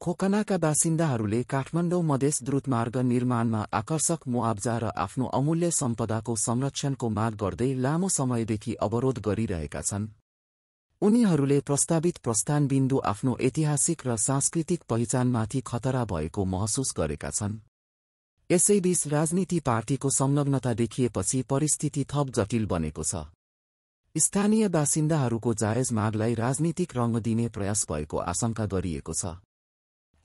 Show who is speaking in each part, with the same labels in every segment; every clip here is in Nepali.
Speaker 1: खोकनाका बासिन्दाहरूले काठमाडौँ मधेस द्रुतमार्ग निर्माणमा आकर्षक मुआब्जा र आफ्नो अमूल्य सम्पदाको संरक्षणको माग गर्दै लामो समयदेखि अवरोध गरिरहेका छन्। उनीहरूले प्रस्तावित प्रस्थान बिन्दु आफ्नो ऐतिहासिक र सांस्कृतिक पहिचानमाथि खतरा भएको महसुस गरेका छन्। यसैबीच राजनीति पार्टीको संलग्नता देखिएपछि परिस्थिति थप जटिल बनेको छ। स्थानीय बासिन्दाहरूको जायज मागलाई राजनीतिक रंग दिने प्रयास भएको आशंका गरिएको छ।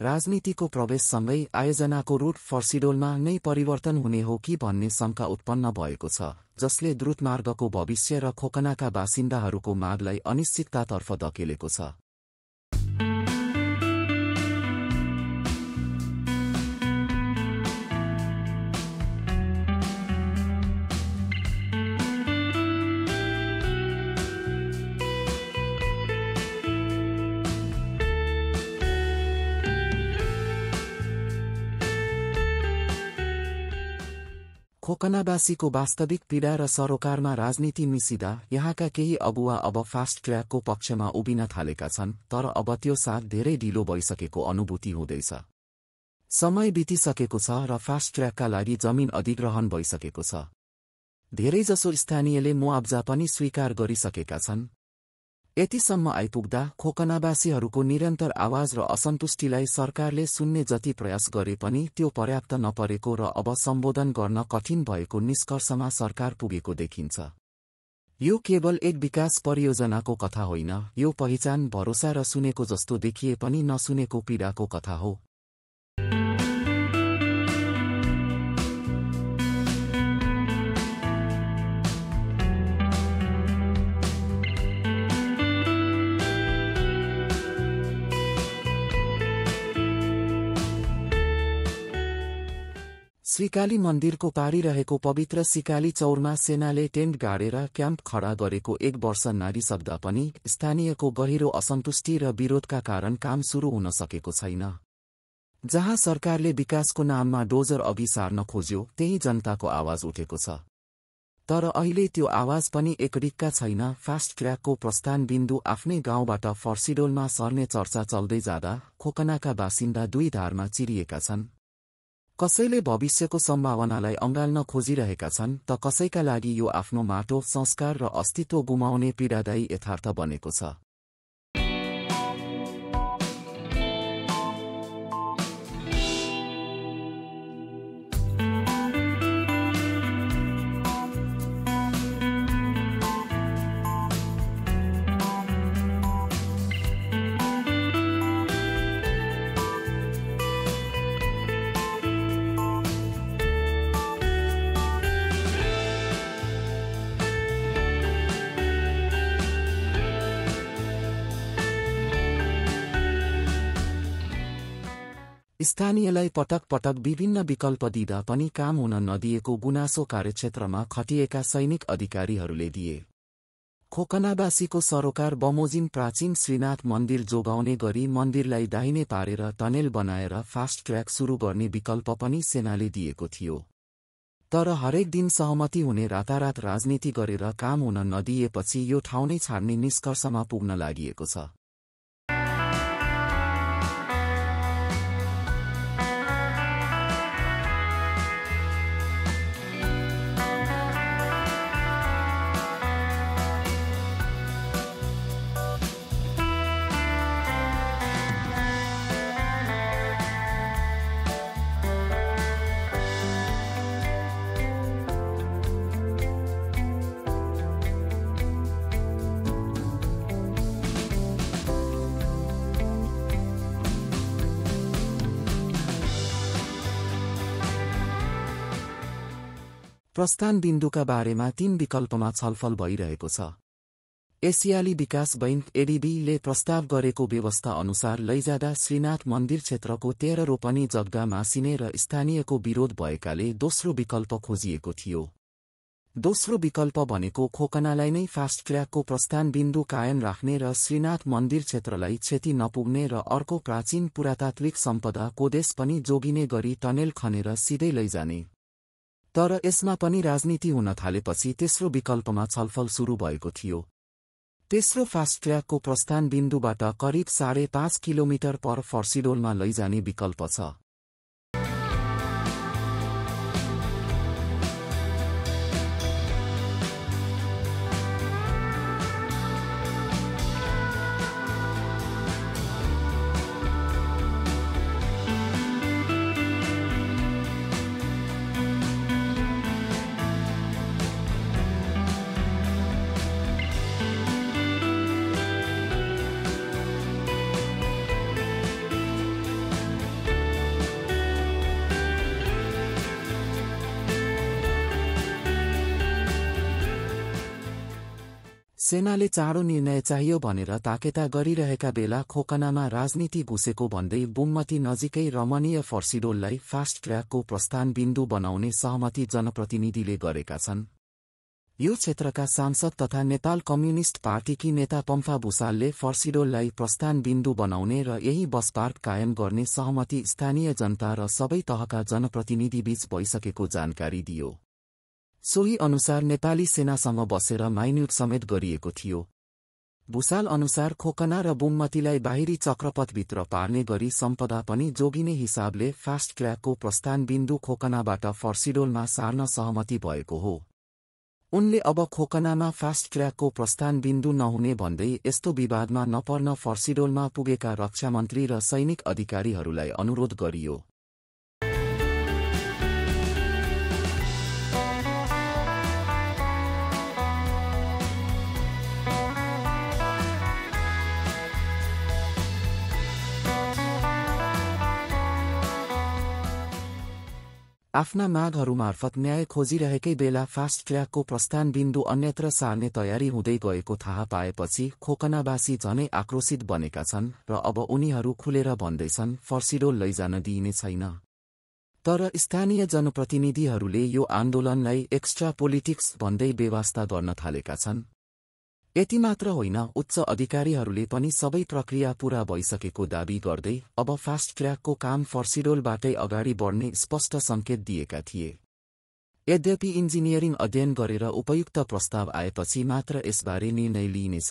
Speaker 1: राजनीतिको प्रवेशसँगै आयोजनाको रूट फर्सिडोलमा नै परिवर्तन हुने हो कि भन्ने शंका उत्पन्न भएको छ, जसले द्रुतमार्गको भविष्य र खोकनाका बासिन्दाहरूको मागलाई अनिश्चिततातर्फ धकेलेको छ। खोकनावासीको वास्तविक पीडा र सरोकारमा राजनीति मिसिदा यहाँका केही अगुवा अब फास्ट ट्र्याकको पक्षमा उभिन थालेका छन्, तर अब त्यो साथ धेरै ढिलो भइसकेको अनुभूति हुँदैछ। समय बितिसकेको छ र फास्ट ट्र्याकका लागि जमिन अधिग्रहण भइसकेको छ। धेरैजसो स्थानीयले मुआब्जा पनि स्वीकार गरिसकेका छन्। यतिसम्म आइपुग्दा खोकनावासीहरूको निरन्तर आवाज र असन्तुष्टिलाई सरकारले सुन्ने जति प्रयास गरे पनि त्यो पर्याप्त नपरेको र अब सम्बोधन गर्न कठिन भएको निष्कर्षमा सरकार पुगेको देखिन्छ। यो केवल एक विकास परियोजनाको कथा होइन, यो पहिचान, भरोसा र सुनेको जस्तो देखिए पनि नसुनेको पीडाको कथा हो। श्रीकाली मन्दिरको पारिरहेको पवित्र सिकाली चौरमा सेनाले टेन्ट गाडेर क्याम्प खडा गरेको 1 वर्ष नागिसक्दा पनि स्थानीयको गहिरो असन्तुष्टि र विरोधका कारण काम सुरु हुन सकेको छैन। जहाँ सरकारले विकासको नाममा डोजर अघि सार्न खोज्यो, त्यही जनताको आवाज उठेको छ। तर अहिले त्यो आवाज पनि एकडिक्का छैन। फास्ट ट्र्याकको प्रस्थान बिन्दु आफ्नै गाउँबाट फर्सिडोलमा सर्ने चर्चा चल्दै जाँदा खोकनाका बासिन्दा दुई धारमा चिरिएका छन्। कसैले भविष्यको सम्भावनालाई अँगाल्न खोजिरहेका छन्, त कसैका लागि यो आफ्नो माटो, संस्कार र अस्तित्व गुमाउने पीडादायी यथार्थ बनेको छ। स्थानीयलाई पटक पटक विभिन्न विकल्प दिँदा पनि काम हुन नदिएको गुनासो कार्यक्षेत्रमा खटिएका सैनिक अधिकारीहरूले दिए। खोकनावासीको सरोकार बमोजिम प्राचीन श्रीनाथ मन्दिर जोगाउने गरी मन्दिरलाई दाहिने पारेर टनेल बनाएर फास्ट ट्र्याक सुरु गर्ने विकल्प पनि सेनाले दिएको थियो। तर हरेक दिन सहमति हुने रातारात राजनीति गरेर काम हुन नदिएपछि यो ठाउँ नै छाड्ने निष्कर्षमा पुग्न लागिएको छ। प्रस्थान बिन्दुका बारेमा 3 विकल्पमा छलफल भइरहेको छ। एसियाली विकास बैंक एडीबीले प्रस्ताव गरेको व्यवस्था अनुसार लैजाँदा श्रीनाथ मन्दिर क्षेत्रको 13 रोपनी जग्गा मासिने र स्थानीयको विरोध भएकाले दोस्रो विकल्प खोजिएको थियो। दोस्रो विकल्प भनेको खोकनालाई नै फास्ट ट्र्याकको प्रस्थान बिन्दु कायम राख्ने र श्रीनाथ मन्दिर क्षेत्रलाई क्षति नपुग्ने र अर्को प्राचीन पुरातात्विक सम्पदा कोदेश पनि जोगिने गरी टनेल खनेर सिधै लैजाने। तर यसमा पनि राजनीति हुन थालेपछि तेस्रो विकल्पमा छलफल सुरु भएको थियो। तेस्रो फास्ट ट्र्याकको प्रस्थान बिन्दुबाट करिब 5.5 किलोमिटर पर फर्सिडोलमा लैजाने विकल्प छ। सेनाले चाँडो निर्णय चाहियो भनेर ताकेता गरिरहेका बेला खोकनामा राजनीति घुसेको भन्दै बुम्मती नजिकै रमणीय फर्सिडोललाई फास्ट ट्र्याकको प्रस्थान बिन्दु बनाउने सहमति जनप्रतिनिधिले गरेका छन्। यो क्षेत्रका सांसद तथा नेपाल कम्युनिस्ट पार्टीकी नेता पम्फा भुसालले फर्सिडोललाई प्रस्थान बिन्दु बनाउने र यही बस पार्क कायम गर्ने सहमति स्थानीय जनता र सबै तहका जनप्रतिनिधिबीच भइसकेको जानकारी दियो। सोही अनुसार नेपाली सेनासँग बसेर माइन्युट समेत गरिएको थियो। भुसाल अनुसार खोकना र बुम्मतीलाई बाहिरी चक्रपथभित्र पार्ने गरी सम्पदा पनि जोगिने हिसाबले फास्ट ट्र्याकको प्रस्थान बिन्दु खोकनाबाट फर्सिडोलमा सार्न सहमति भएको हो। उनले अब खोकनामा फास्ट ट्र्याकको प्रस्थान बिन्दु नहुने भन्दै यस्तो विवादमा नपर्न फर्सिडोलमा पुगेका रक्षामन्त्री र सैनिक अधिकारीहरूलाई अनुरोध गरियो। आफ्ना मागहरूमार्फत न्याय खोजिरहेकै बेला फास्ट ट्र्याकको प्रस्थान बिन्दु अन्यत्र सार्ने तयारी हुँदै गएको थाहा पाएपछि खोकनावासी झनै आक्रोशित बनेका छन् र अब उनीहरू खुलेर भन्दैछन् फर्सिडोल लैजान दिइने छैन। तर स्थानीय जनप्रतिनिधिहरूले यो आन्दोलनलाई एक्स्ट्रा पोलिटिक्स भन्दै बेवास्ता गर्न थालेका छन्। यति मात्र होइन, उच्च अधिकारीहरूले पनि सबै प्रक्रिया पूरा भइसकेको दाबी गर्दै अब फास्ट ट्र्याकको काम फर्सिडोलबाटै अगाडि बढ्ने स्पष्ट सङ्केत दिएका थिए। यद्यपि इन्जिनियरिङ अध्ययन गरेर उपयुक्त प्रस्ताव आएपछि मात्र यसबारे निर्णय लिइनेछ।